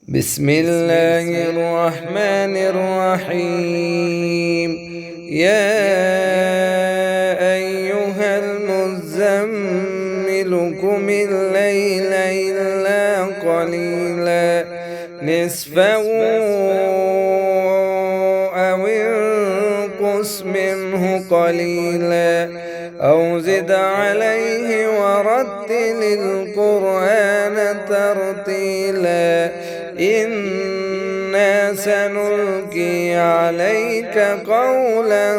بسم الله الرحمن الرحيم. يا أيها المزمل قم الليل إلا قليلا نصفه أو انقص منه قليلا أو زد عليه ورتل القرآن ترتيلا إنا سنلقي عليك قولا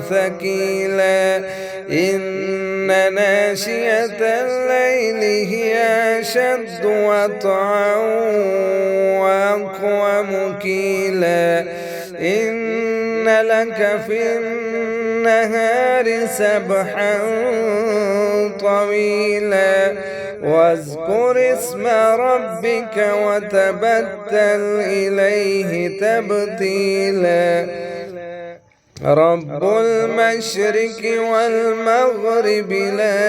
ثقيلا إن ناشئة الليل هي أشد وطئا وأقوم قيلا إن لك في النهار سبحا طويلا واذكر اسم ربك وتبتل إليه تبتيلا رب المشرق والمغرب لا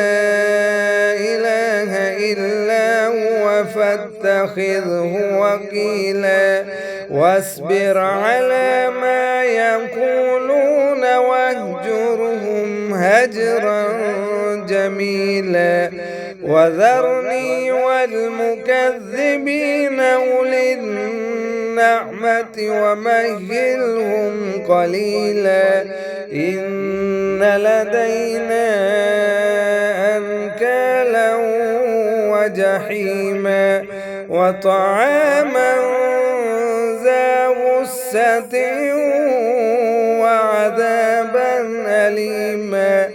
إله إلا هو فاتخذه وكيلا واصبر على ما يقولون واهجرهم هجرا جميلا وذرني والمكذبين أولي النعمة ومهلهم قليلا إن لدينا أنكالا وجحيما وطعاما ذا غصة وعذابا أليما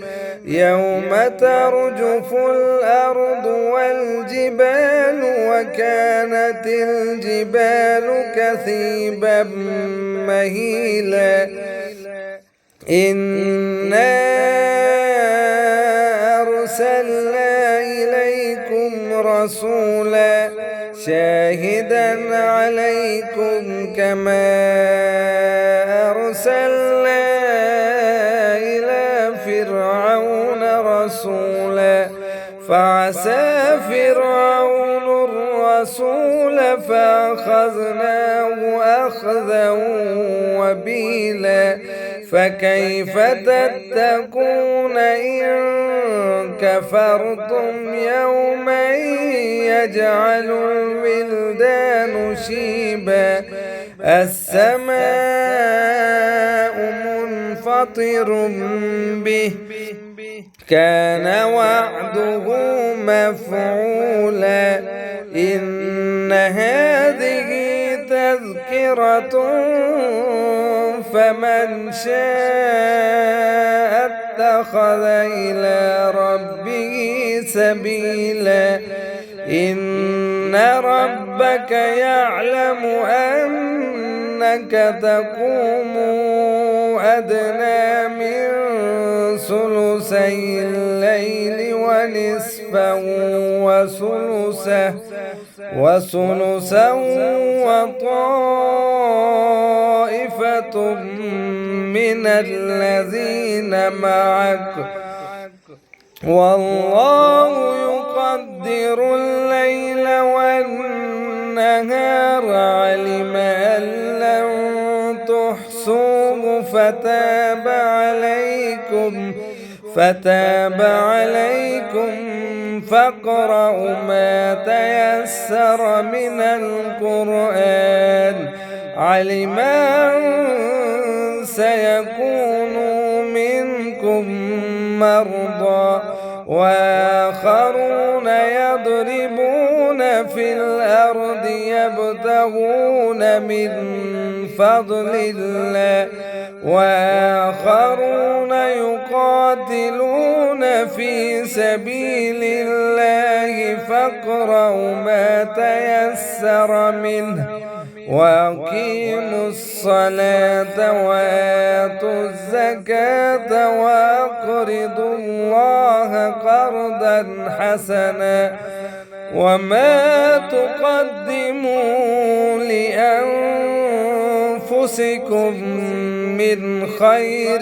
يوم ترجف الأرض والجبال وكانت الجبال كثيبا مهيلا إنا أرسلنا إليكم رسولا شاهدا عليكم كما أرسلنا إلى فرعون رسولا فعسى فرعون الرسول فأخذناه أخذا وبيلا فكيف تتقون إن كفرتم يوما يجعل الولدان شيبا السماء منفطر به كان وعده مفعولا إن هذه تذكرة فمن شاء اتخذ إلى ربه سبيلا إن ربك يعلم أنك تقوم أدنى من ثلثي الليل ونصفه وثلثه وطائفة من الذين معك والله يقدر الليل والنهار علم أن لن تحصوه فتاب عليكم فاقرؤوا ما تيسر من القرآن علم أن سيكون منكم مرضى وآخرون يضربون في الأرض يبتغون من فضل الله وآخرون يقاتلون في سبيل الله فاقرؤوا ما تيسر منه وأقيموا الصلاة وآتوا الزكاة وأقرضوا الله قرضا حسنا وما تقدموا لأنفسكم من خير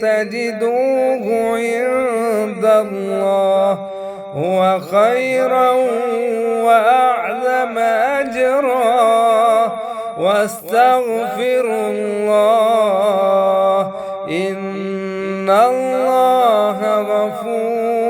تجدوه عند الله هو خيرا وأعظم أجرا، واستغفروا الله إن الله غفور